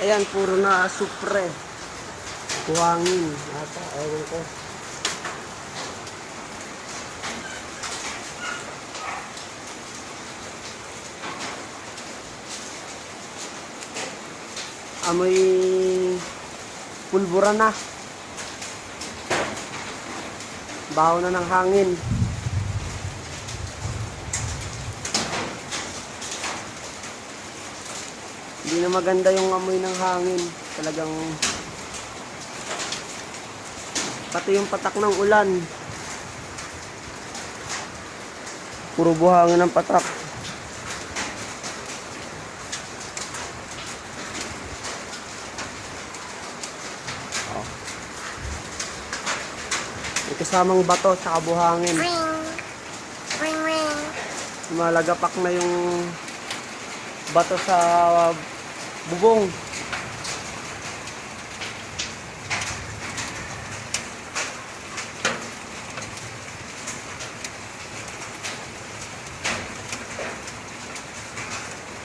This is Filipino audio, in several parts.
Ayan, puro na supre. Buhangin. Ata, ewan ko. Amoy pulbura na. Baho na ng hangin. Hindi na maganda yung amoy ng hangin. Talagang pati yung patak ng ulan. Puro buhangin ng patak. Oh. May kasamang bato sa buhangin. Malagapak na yung bato sa bubong.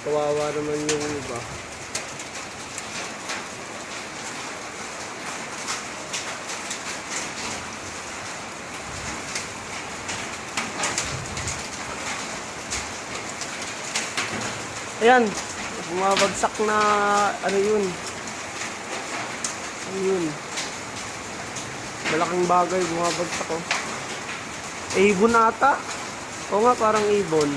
Kawawa naman yung iba. Ayan, bumabagsak na ano yun. Ano yun? Malaking bagay bumabagsak oh. Ibon ata. Oo nga, parang ibon.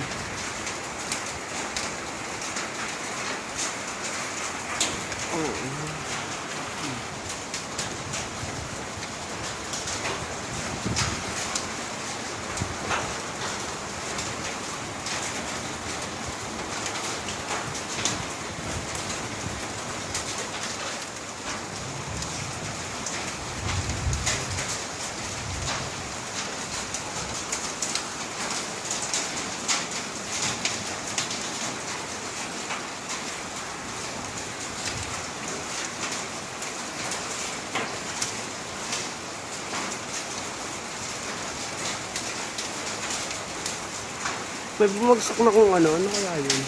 May bumagsak na kung ano kaya yun?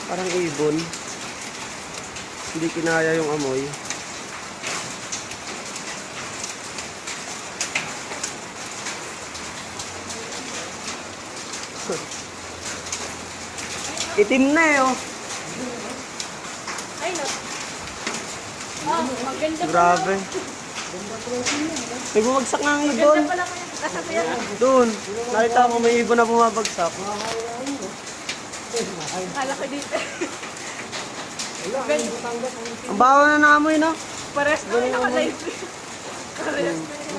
Parang ibon. Hindi kinaya yung amoy. Itim na eh oh. Ay no. Oh, maganda pala. Grabe. May bumagsak nga ang ibon. Maganda pala kayo. Kasabihan. Doon. Nakita ko may ibon na bumabagsak. Kala ko dito. Ang baho na naamoy no? Pares na rin naka-live. Pares na rin.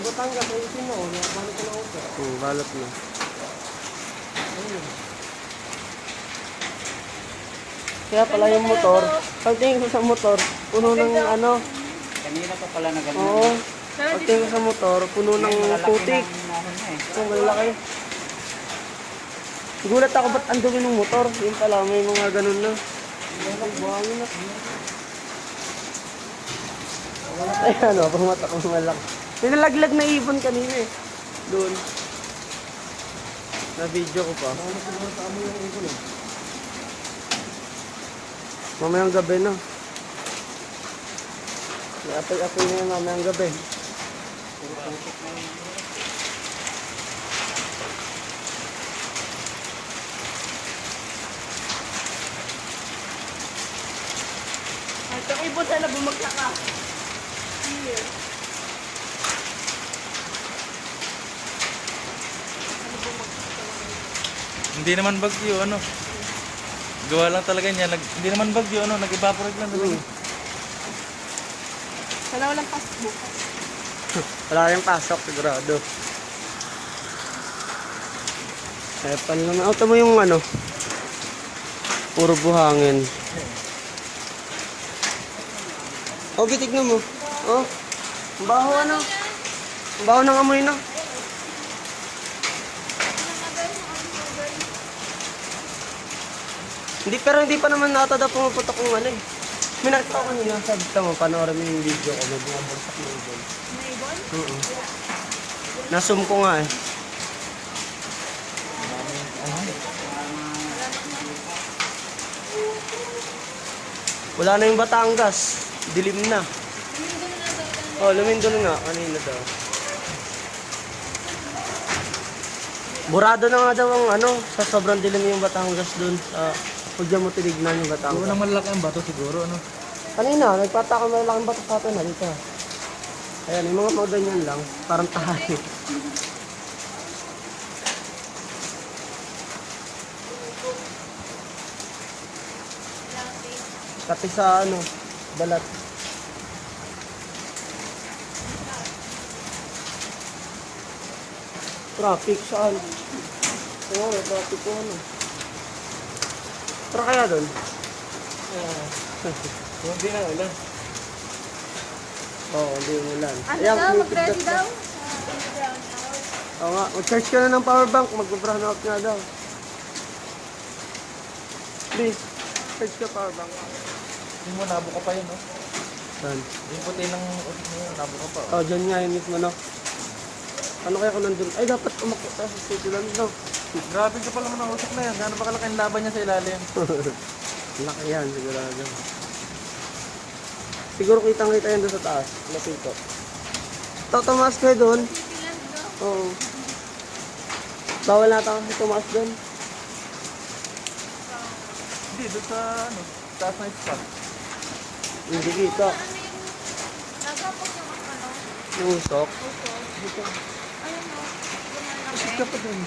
Batangas, ayusin mo. Balik ko na ako. Balot na. Kaya pala yung motor. Pagtingin ko sa motor, puno ng ano. Kanina pa pala na ganun. Oo. Pagtingin ko sa motor, puno ng putik. Ang malaki. Gulat ako ba't ang dumi ng motor? Yun pala, may mga ganun na. Buhangin na. Ayan o, pumatak ang malaki. May nalaglag na ibon kanina eh. Doon. Na-video ko pa. Mamayang gabi na. May apoy-apoy na yun mamayang gabi. Itong ibon sana bumagsak ka. Here. Hindi naman bagyo, ano. Gawa lang talaga niya. Hindi naman bagyo, ano. Nag-evaporate lang talaga. Sana walang pasok bukas. Wala yung pasok, sigurado. Kaya pala naman. Auto mo yung ano. Puro buhangin. Oh, tignan mo. Oh. Ang baho ano. Ang baho ng amoy na. Pero hindi pa naman nata daw pumuputok yung ano eh. May nakita ko kanina, sabi mo, panoorin mo yung video ko, may bumabagsak na ibon. May ibon? Oo. Nasum ko nga eh. Wala na yung Batangas. Dilim na. Oh, lumindol nga. Kanina daw. Burado na nga daw ang ano, sa sobrang dilim yung Batangas dun. Huwag dyan mo tinignan yung Siguro Batangas. nang malaki ang bato siguro, ano? Kanina, nagpataka may malaking bato sa atin. Halika. Ayan, yung mga ganyan lang. Parang tahay. Pati sa ano, balat. Traffic saan? Oo, may traffic ko ano. Tara kaya doon? Hindi na, ulan. Oo, hindi yung ulan. Ano Ayan, daw? may Mag-ready kidlat daw? Oo nga, mag-charge ka na ng power bank, mag-brown out nga daw. Please, charge ka power bank. Yung mo, nabo ka pa yun, no? Saan? Yung puti ng ulit mo, nabo ka pa. Oh, dyan nga yun mismo, no? Ano kaya kung nandun? Ay, dapat umakot tayo sa city land, no? Grabe ka pala ng usok na yan. Gano'n ba kalaki ang laban niya sa ilalim? Laki yan, sigurado. Siguro kitang-kita yan doon sa taas. Lapit ko. Tumaas kayo doon. Oo. Bawal na tayo kasi tumaas doon. Hindi, doon sa, ano, taas na spot. Hindi kita. Nagapos yung ano? Yung usok. Uso. Ayun o. Usok ka pa doon.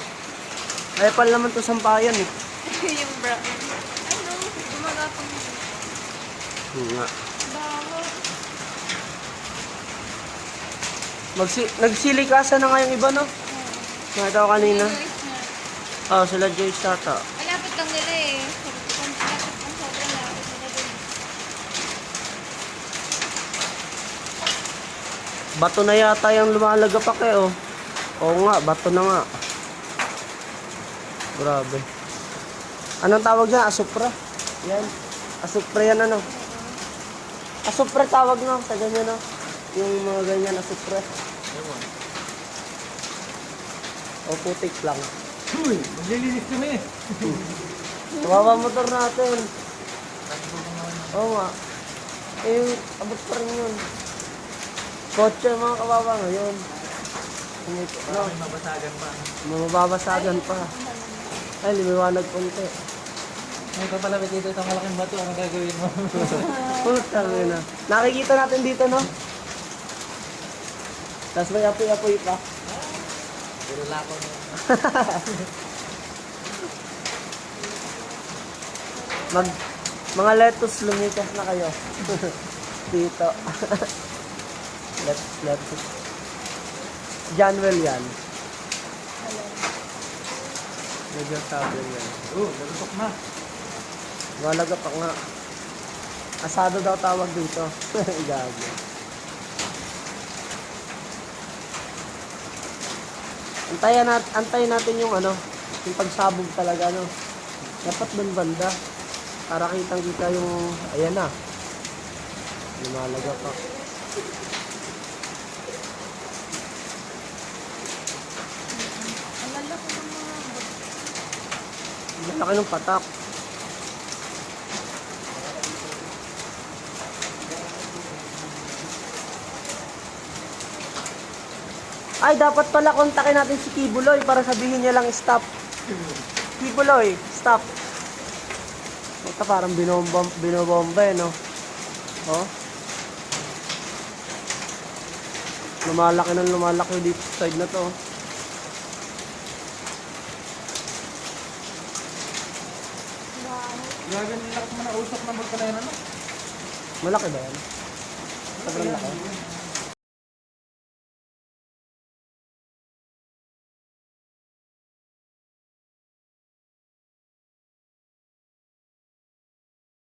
Ay, pala naman to sampayan eh. Yung brown. Ano? Gumagapang yun. Nga. Baho. Nagsilikasan na nga yung iba, no? Nakita ko kanina. Oo, sila Joyce tata. Malapit lang nila eh. Malapit lang sobrang lapit nila dun. Bato na yata yung lumalagapak eh, oh. Oo nga, bato na nga. Grabe. Anong tawag dyan? Asupra? Yan. Asupra yan, ano? Asupra tawag, no? Sa ganyan, no? Yung mga ganyan, asupra. Ewan. O putik lang. Uy, maglilinis kami. Kawawa motor natin. Oo nga. Eh, abot pa rin yun. Kotse, mga kawawa ngayon. No, May mabasagan pa. mababasagan pa. Ay, lumiwanag konti. May papalapit dito sa malaking bato. Anong gagawin mo? Puta na. Nakikita natin dito, no? Tapos may apoy-apoy pa. Puro lako na. Mga lettuce, lumikas na kayo. Dito. Lettuce. Januel yan. Medyo sabi yan. Lalusok na. Malaga pa nga. Asado daw tawag dito. Gago. Antayin natin yung ano, yung pagsabog talaga, no. Dapat dun banda. Para kitang-kita yung, ayan na. Lumalaga pa. Ang lalaki ng mga bag. Malaki ng patak. Ay, dapat pala kontakin natin si Kibuloy para sabihin niya lang stop. Kibuloy, stop. Ito parang binobomba eh, no? Oh. Lumalaki dito sa side na to. Grabe, nilakas mo na usok ng magkalayan, ano? Malaki ba yan? Sobrang laki.